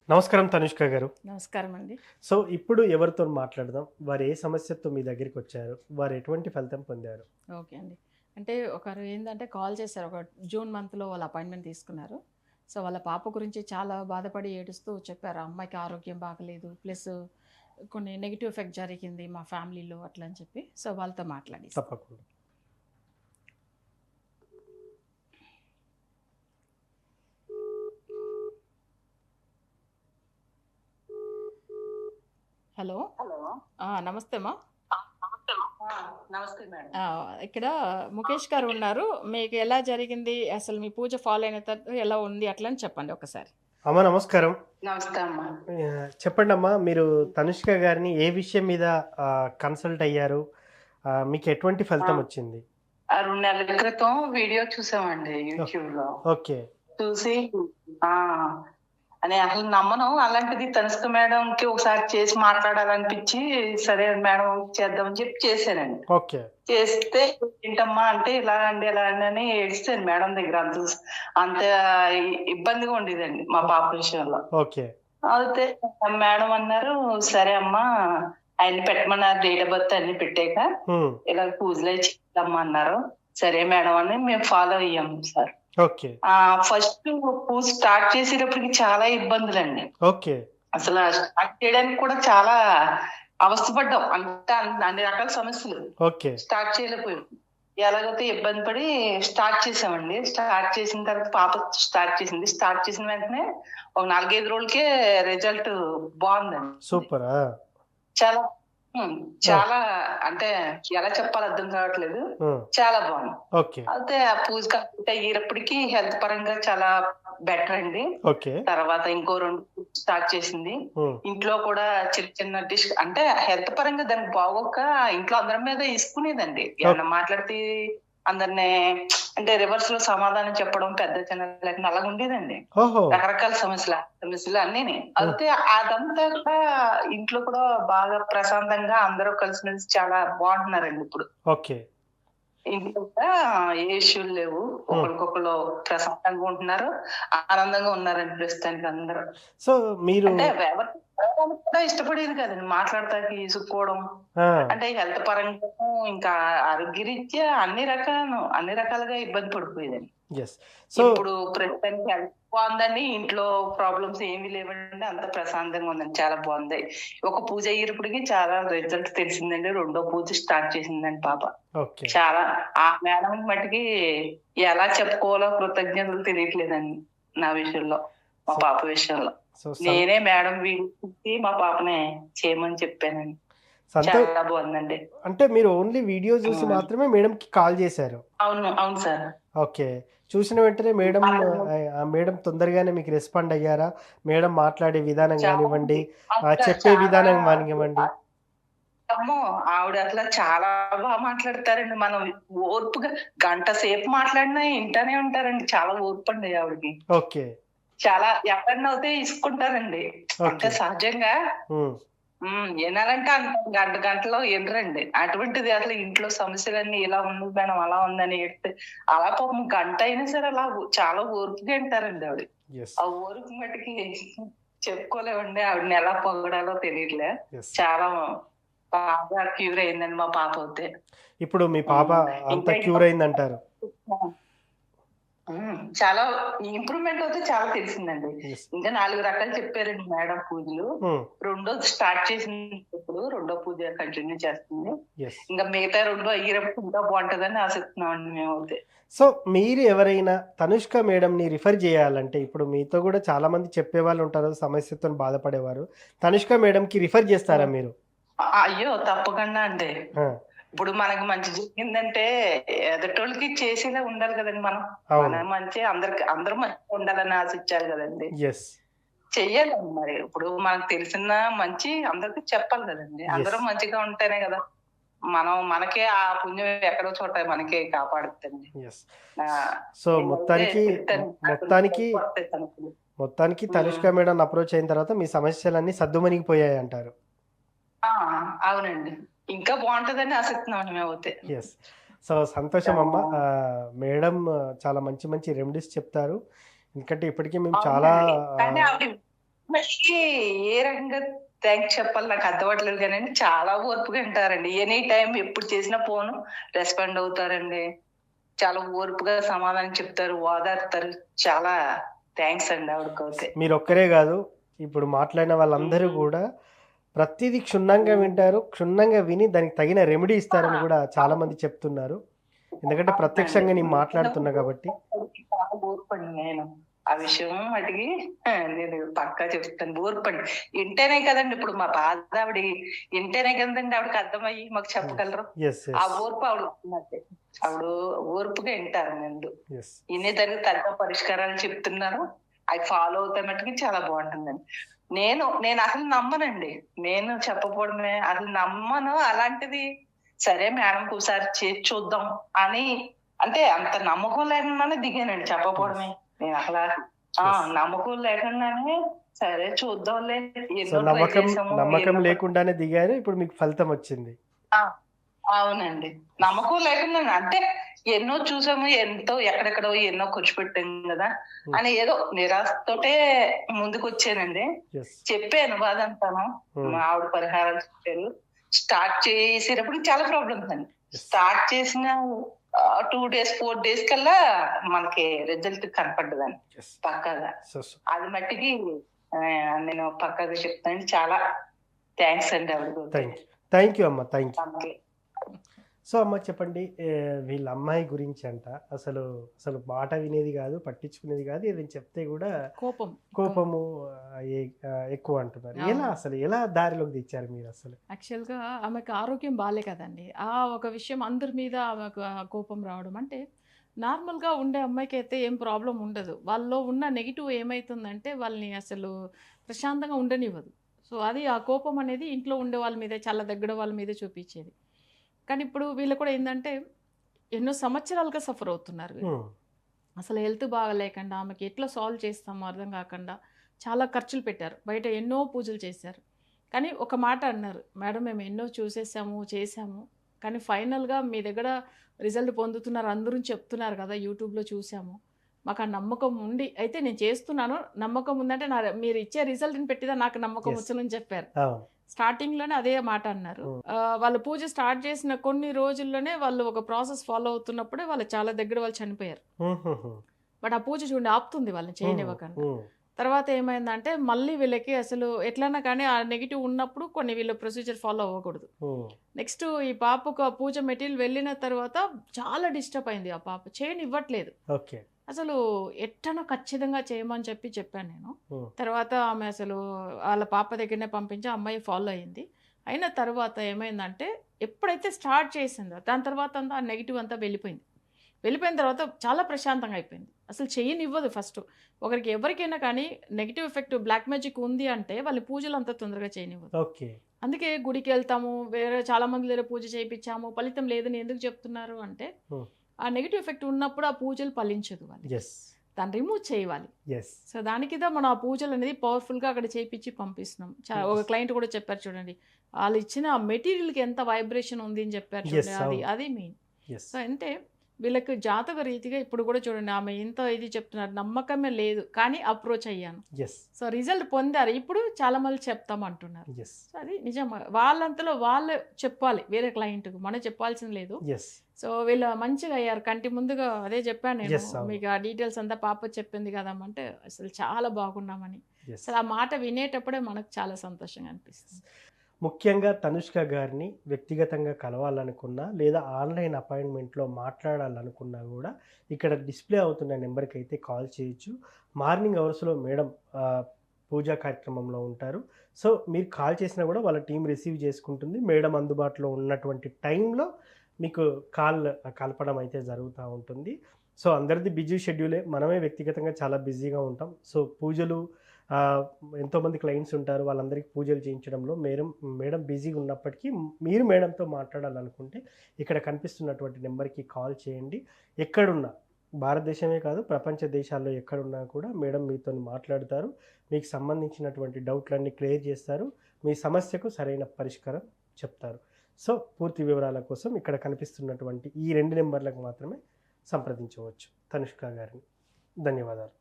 నమస్కారం తనుష్క గారు. నమస్కారం అండి. సో, ఇప్పుడు ఎవరితోని మాట్లాడదాం? వారు ఏ సమస్యతో మీ దగ్గరికొచ్చారు? వారు ఎటువంటి ఫలితం పొందారు? ఓకే అండి. అంటే ఒకరు ఏందంటే కాల్ చేశారు. ఒక జూన్ మంత్‌లో వాళ్ళ అపాయింట్‌మెంట్ తీసుకున్నారు. సో, వాళ్ళ పాప గురించి చాలా బాధపడి ఏడుస్తూ చెప్పారు. ఆ అమ్మాయికి ఆరోగ్యం బాగలేదు. ప్లస్ కొన్ని నెగెటివ్ ఎఫెక్ట్ జరిగింది మా ఫ్యామిలీలో అట్లా అని చెప్పి. సో, వాళ్ళతో మాట్లాడేసా. తప్పకుండా. హలో. హలో. నమస్తే అమ్మా. నమస్తే మేడం. ఇక్కడ ముఖేష్ గారు ఉన్నారు. మీకు ఎలా జరిగింది? అసలు మీ పూజ ఫాలో అయిన తర్వాత ఎలా ఉంది? అట్లా అని చెప్పండి ఒకసారి. అమ్మ నమస్కారం. నమస్తే అమ్మా. చెప్పండమ్మా, మీరు తనుష్క గారిని ఏ విషయం మీద కన్సల్ట్ అయ్యారు? మీకు ఎటువంటి ఫలితం వచ్చింది? 2 నెలల క్రితం వీడియో చూసామండి యూట్యూబ్ లో. ఓకే. చూసి ఆ అని అసలు నమ్మను. అలాంటిది తనుష్క మేడం కి ఒకసారి చేసి మాట్లాడాలనిపించి సరే మేడం చేద్దామని చెప్పి చేశానండి. ఓకే. చేస్తే ఏంటమ్మా అంటే ఇలా అండి ఎలా అండి అని ఏడిస్తాను మేడం దగ్గర. అంత ఇబ్బందిగా ఉండేదండి మా పాప విషయంలో. ఓకే. అయితే మేడం అన్నారు సరే అమ్మా ఆయన పెట్టమన్నారు, డేట్ ఆఫ్ బర్త్ అన్ని పెట్టాక ఇలా పూజలు చేద్దామా అన్నారు. సరే మేడం అని మేము ఫాలో అయ్యాం సార్. ఓకే. ఫస్ట్ పూజ స్టార్ట్ చేసేటప్పటికి చాలా ఇబ్బందులండి. ఓకే. అసలు స్టార్ట్ చేయడానికి కూడా చాలా అవస్థపడ్డాం. అంటే అన్ని రకాల సమస్యలు. ఓకే. స్టార్ట్ చేయలేకపోయాం. ఎలాగైతే ఇబ్బంది పడి స్టార్ట్ చేసామండి. స్టార్ట్ చేసిన తర్వాత పాప స్టార్ట్ చేసింది. స్టార్ట్ చేసిన వెంటనే ఒక 4-5 రోజులకే రిజల్ట్ బాగుందండి. సూపర్. చాలా చాలా అంటే ఎలా చెప్పాలో అర్థం కావట్లేదు. చాలా బాగుంది. ఓకే. అయితే ఆ పూజ కంప్లీట్ అయ్యేటప్పటికి హెల్త్ పరంగా చాలా బెటర్ అండి. ఓకే. తర్వాత ఇంకో 2 స్టార్ట్ చేసింది. ఇంట్లో కూడా చిన్న చిన్న డిష్ అంటే హెల్త్ పరంగా దానికి బాగోక ఇంట్లో అందరి మీద ఇసుకునేదండి. ఏమన్నా మాట్లాడితే అందరినీ అంటే రివర్స్ లో సమాధానం చెప్పడం, పెద్ద చిన్న లేకుండా అలాగ ఉండేదండి. రకరకాల సమస్యలు అన్నీ. అయితే అదంతా కూడా ఇంట్లో కూడా బాగా ప్రశాంతంగా అందరూ కలిసిమెలిసి చాలా బాగుంటున్నారండి ఇప్పుడు. ఓకే. ఇంట్లో కూడా ఏ ఇష్యూలు లేవు. ఒకరికొకరు ప్రశాంతంగా ఉంటున్నారు, ఆనందంగా ఉన్నారండి ప్రస్తుతానికి అందరూ. సో మీరు అంటే ఎవరు కూడా ఇష్టపడేది కదండి మాట్లాడతానికి ఇసుక్కోవడం. అంటే హెల్త్ పరంగా ఇంకా ఆరోగ్యరీత్యా అన్ని రకాలుగా ఇబ్బంది పడిపోయేదండి. ఇప్పుడు ప్రస్తుతానికి హెల్త్ బాగుందండి. ఇంట్లో ప్రాబ్లమ్స్ ఏమీ లేవండి. అంత ప్రశాంతంగా ఉందండి. చాలా బాగుంది. ఒక పూజ అయ్యేటప్పటికి చాలా రిజల్ట్ తెలిసిందండి. 2వ పూజ స్టార్ట్ చేసిందండి పాప. చాలా ఆ మేడం మట్టికి ఎలా చెప్పుకోవాలో కృతజ్ఞతలు తెలియట్లేదండి నా విషయంలో, మా పాప విషయంలో. నేనే మేడం వీడికి మా పాపని చేయమని చెప్పానండి. చాలా బాగుందండి. అంటే మీరు ఓన్లీ వీడియో చూసి మాత్రమే మేడం కి కాల్ చేశారు? అవును సార్. ఓకే. చూసిన వెంటనే మేడం తొందరగానే మీకు రెస్పాండ్ అయ్యారా? మేడం మాట్లాడే విధానం కానివ్వండి, చెప్పే విధానం కానివ్వండి. అమ్మో ఆవిడ అట్లా చాలా బాగా మాట్లాడతారండి. మనం ఓర్పుగా గంట సేపు మాట్లాడినా ఇంటానే ఉంటారండి. చాలా ఓర్పు అండి ఆవిడకి. ఓకే. చాలా ఎవరన్నా అవుతే ఇసుకుంటారండి. అంటే సహజంగా వినాలంటే గంటలో వినరండి. అటువంటిది అసలు ఇంట్లో సమస్యలన్నీ ఇలా ఉంది మేడం అలా ఉందని చెప్తే అలా పాపం గంట అయినా సరే అలా చాలా ఓర్పుగా వింటారండి ఆవిడ. ఆ ఓర్పు మటుకి చెప్పుకోలేమండి. ఆవిడని ఎలా పొగడాలో తెలియట్లే. చాలా బాగా క్యూర్ అయిందండి మా పాప అవుతే. ఇప్పుడు మీ పాప అంత క్యూర్ అయిందంటారు? చాలా ఇంప్రూవ్మెంట్ అయితే చాలా తెలిసిందండి. ఇంకా 4 రకాలు చెప్పారండి మేడం పూజలు. 2వ స్టార్ట్ చేసినప్పుడు 2వ పూజ కంటిన్యూ చేస్తుంది. ఇంకా మిగతా 2 అయ్యేటప్పుడు ఇంకా బాగుంటుందని ఆశిస్తున్నామండి మేమైతే. సో మీరు ఎవరైనా తనుష్క మేడం ని రిఫర్ చేయాలంటే, ఇప్పుడు మీతో కూడా చాలా మంది చెప్పే వాళ్ళు ఉంటారు, సమస్యతో బాధపడేవారు. తనుష్క మేడం కి రిఫర్ చేస్తారా మీరు? అయ్యో తప్పకుండా అండి. ఇప్పుడు మనకి మంచి జరిగిందంటే ఎదుటోళ్ళకి చేసేలా ఉండాలి కదండి. మనం మంచి అందరూ మంచిగా ఉండాలని ఆశించాలి కదండి. చెయ్యాలండి. మరి ఇప్పుడు మనకు తెలిసిన మంచి అందరికి చెప్పాలి కదండి. అందరూ మంచిగా ఉంటేనే కదా మనకే ఆ పుణ్యం ఎక్కడో చోట మనకే కాపాడుతుంది. సో మొత్తానికి తనుష్క మేడం అప్రోచ్ అయిన తర్వాత మీ సమస్యలన్నీ సద్దుమణిగిపోయాయి అంటారు? అవునండి. ఇంకా బాగుంటుందని ఆశిస్తున్నామండి మేమైతే. సో సంతోషం అమ్మ. మేడం చాలా మంచి రెమెడీస్ చెప్తారు. ఎందుకంటే ఇప్పటికీ మేము చాలా అమ్మాయికి ఏ రకంగా థ్యాంక్స్ చెప్పాలి నాకు అర్థమవట్లేదు కానీ చాలా ఓర్పుగా వింటారండి. ఎనీ టైం ఎప్పుడు చేసినా ఫోన్ రెస్పాండ్ అవుతారండి. చాలా ఓర్పుగా సమాధానం చెప్తారు, ఓదార్తారు. చాలా థ్యాంక్స్ అండి ఆవిడకైతే. మీరొక్కరే గాదు, ఇప్పుడు మాట్లాడిన వాళ్ళందరూ గూడా ప్రతీదీ క్షుణ్ణంగా వింటారు. క్షుణ్ణంగా విని దానికి తగిన రెమెడీ ఇస్తారని గూడా చాలా మంది చెప్తున్నారు. ఎందుకంటే ప్రత్యక్షంగా నేను మాట్లాడుతున్నా కాబట్టి. చాలా ఓర్పండి నేను. ఆ విషయం మటికి నేను పక్కా చెప్తాను. ఓర్పండి. ఇంటేనే కదండి ఇప్పుడు మా బాధ ఇంటేనే కదండి ఆవిడకి అర్థమయ్యి మాకు చెప్పగలరు. యెస్. ఆ యెస్. ఓర్పు ఆవిడ ఆవిడ ఓర్పుగా వింటారు ముందు. యెస్. ఇన్నేదానికి తగ్గ పరిష్కారాలు చెప్తున్నారు. అవి ఫాలో అవుతే మట్టుకి చాలా బాగుంటుందండి. నేను అసలు నమ్మనండి. నేను చెప్పకపోవడమే అసలు నమ్మను. అలాంటిది సరే మేడంకి ఒకసారి చేసి చూద్దాం అని అంటే అంత నమ్మకం లేకుండానే దిగానండి చెప్పకపోవడమే. నేను అసలు నమ్మకం లేకుండానే సరే చూద్దాంలే సో ఎన్నో ట్రై నమ్మకం చేసాము. నమ్మకం ఎన్నో లేకుండానే దిగారు. ఇప్పుడు మీకు ఫలితం వచ్చింది. ఆ! అవునండి. నమ్మకం లేకుండా అంటే ఎన్నో చూసాము. ఎంతో ఎక్కడెక్కడో ఎన్నో ఖర్చు పెట్టాం గదా! అని ఏదో నిరాశతోటే ముందుకొచ్చానండి. యెస్. చెప్పాను బాధంతాను. మా ఆవిడ పరిహారాలు చెప్పారు. స్టార్ట్ చేసేటప్పుడు చాలా ప్రాబ్లమ్స్ అండి. స్టార్ట్ చేసిన 2 డేస్, 4 డేస్ కల్లా మనకి రిజల్ట్ కనపడ్డదండి యెస్. పక్కాగా. సో అది మట్టికి నేను పక్కాగా చెప్తాను. చాలా థ్యాంక్స్ అండి ఆవిడకి. థ్యాంక్ యూ అమ్మ. Thank you. ఓకే. సో అమ్మ చెప్పండి, వీళ్ళ అమ్మాయి గురించి అంట అసలు అసలు మాట వినేది కాదు, పట్టించుకునేది కాదు. ఏదైనా చెప్తే కూడా కోపము ఎక్కువ అంటున్నారు. ఎలా దారిలోకి తెచ్చారు మీరు అసలు? యాక్చువల్గా ఆమెకు ఆరోగ్యం బాగాలే కదండి. ఒక విషయం అందరి మీద ఆమెకు కోపం రావడం అంటే నార్మల్గా ఉండే అమ్మాయికి అయితే ఏం ప్రాబ్లం ఉండదు. వాళ్ళలో ఉన్న నెగిటివ్ ఏమవుతుందంటే వాళ్ళని అసలు ప్రశాంతంగా ఉండనివ్వదు. సో అది ఆ కోపం అనేది ఇంట్లో ఉండే వాళ్ళ మీదే, చాలా దగ్గర వాళ్ళ మీదే చూపించేది. కానీ ఇప్పుడు వీళ్ళు కూడా ఏంటంటే ఎన్నో సంవత్సరాలుగా సఫర్ అవుతున్నారు. అసలు హెల్త్ బాగాలేకుండా ఆమెకి ఎట్లా సాల్వ్ చేస్తామో అర్థం కాకుండా చాలా ఖర్చులు పెట్టారు. బయట ఎన్నో పూజలు చేశారు. కానీ ఒక మాట అన్నారు, మేడం మేము ఎన్నో చేసాము కానీ ఫైనల్గా మీ దగ్గర రిజల్ట్ పొందుతున్నారు, అందరూ చెప్తున్నారు కదా, యూట్యూబ్లో చూసాము, మాకు ఆ నమ్మకం ఉండి అయితే నేను చేస్తున్నాను, నమ్మకం ఉందంటే మీరు ఇచ్చే రిజల్ట్ని పెట్టిదా నాకు నమ్మకం వచ్చునని చెప్పారు. స్టార్టింగ్లోనే అదే మాట అన్నారు. వాళ్ళు పూజ స్టార్ట్ చేసిన కొన్ని రోజుల్లోనే వాళ్ళు ఒక ప్రాసెస్ ఫాలో అవుతున్నప్పుడే వాళ్ళు చాలా దగ్గర వాళ్ళు చనిపోయారు. బట్ ఆ పూజ చూడండి ఆపుతుంది వాళ్ళని చేయనివ్వకుండా. తర్వాత ఏమైందంటే మళ్ళీ వీళ్ళకి అసలు ఎట్లన్నా కానీ ఆ నెగిటివ్ ఉన్నప్పుడు కొన్ని వీళ్ళు ప్రొసీజర్ ఫాలో అవ్వకూడదు. నెక్స్ట్ ఈ పాపకు ఆ పూజ మెటీరియల్ వెళ్ళిన తర్వాత చాలా డిస్టర్బ్ అయింది. ఆ పాప చేయనివ్వట్లేదు. అసలు ఎట్టనో ఖచ్చితంగా చేయమని చెప్పాను నేను. తర్వాత ఆమె అసలు వాళ్ళ పాప దగ్గరనే పంపించి అమ్మాయి ఫాలో అయింది. అయిన తర్వాత ఏమైందంటే ఎప్పుడైతే స్టార్ట్ చేసిందో దాని తర్వాత అంతా ఆ నెగిటివ్ అంతా వెళ్ళిపోయిన తర్వాత చాలా ప్రశాంతంగా అయిపోయింది. అసలు చేయనివ్వదు ఫస్ట్. ఎవరికైనా కానీ నెగిటివ్ ఎఫెక్ట్ బ్లాక్ మ్యాజిక్ ఉంది అంటే వాళ్ళ పూజలు అంత తొందరగా చేయనివ్వదు. అందుకే గుడికి వెళ్తాము, వేరే చాలా మంది దగ్గర పూజ చేయించాము, ఫలితం లేదని ఎందుకు చెప్తున్నారు అంటే ఆ నెగిటివ్ ఎఫెక్ట్ ఉన్నప్పుడు ఆ పూజలు ఫలించదు. వాళ్ళు దాన్ని రిమూవ్ చేయాలి. సో దానికిదా మనం ఆ పూజలు అనేది పవర్ఫుల్గా అక్కడ చేయించి పంపిస్తున్నాం. ఒక క్లయింట్ కూడా చెప్పారు చూడండి, వాళ్ళు ఇచ్చిన ఆ మెటీరియల్కి ఎంత వైబ్రేషన్ ఉంది అని చెప్పారు చూడండి, అది మెయిన్. సో అంటే వీళ్ళకి జాతక రీతిగా ఇప్పుడు కూడా చూడండి ఆమె ఇంత ఇది చెప్తున్నారు, నమ్మకమే లేదు కానీ అప్రోచ్ అయ్యాను, సో రిజల్ట్ పొందారు, ఇప్పుడు చాలా మంది చెప్తాం అంటున్నారు. సో అది నిజం, వాళ్ళంతలో వాళ్ళు చెప్పాలి, వేరే క్లయింట్కు మనం చెప్పాల్సింది లేదు. సో వీళ్ళు మంచిగా అయ్యారు. కంటి ముందుగా అదే చెప్పాను నేను మీకు, ఆ డీటెయిల్స్ అంతా పాప చెప్పింది కదమ్మంటే అసలు చాలా బాగున్నామని. అసలు ఆ మాట వినేటప్పుడే మనకు చాలా సంతోషంగా అనిపిస్తుంది. ముఖ్యంగా తనుష్క గారిని వ్యక్తిగతంగా కలవాలనుకున్నా లేదా ఆన్లైన్ అపాయింట్మెంట్లో మాట్లాడాలనుకున్నా కూడా ఇక్కడ డిస్ప్లే అవుతున్న నెంబర్కి అయితే కాల్ చేయొచ్చు. మార్నింగ్ అవర్స్లో మేడం పూజా కార్యక్రమంలో ఉంటారు. సో మీరు కాల్ చేసినా కూడా వాళ్ళ టీం రిసీవ్ చేసుకుంటుంది. మేడం అందుబాటులో ఉన్నటువంటి టైంలో మీకు కలపడం అయితే జరుగుతూ ఉంటుంది. సో అందరిది బిజీ షెడ్యూలే, మనమే వ్యక్తిగతంగా చాలా బిజీగా ఉంటాం. సో పూజలు ఎంతోమంది క్లయింట్స్ ఉంటారు, వాళ్ళందరికీ పూజలు చేయించడంలో మేడం బిజీగా ఉన్నప్పటికీ మీరు మేడంతో మాట్లాడాలనుకుంటే ఇక్కడ కనిపిస్తున్నటువంటి నెంబర్కి కాల్ చేయండి. ఎక్కడున్నా, భారతదేశమే కాదు ప్రపంచ దేశాల్లో ఎక్కడున్నా కూడా మేడం మీతో మాట్లాడతారు. మీకు సంబంధించినటువంటి డౌట్లన్నీ క్లియర్ చేస్తారు. మీ సమస్యకు సరైన పరిష్కారం చెప్తారు. సో పూర్తి వివరాల కోసం ఇక్కడ కనిపిస్తున్నటువంటి ఈ 2 నెంబర్లకు మాత్రమే సంప్రదించవచ్చు తనుష్క గారిని. ధన్యవాదాలు.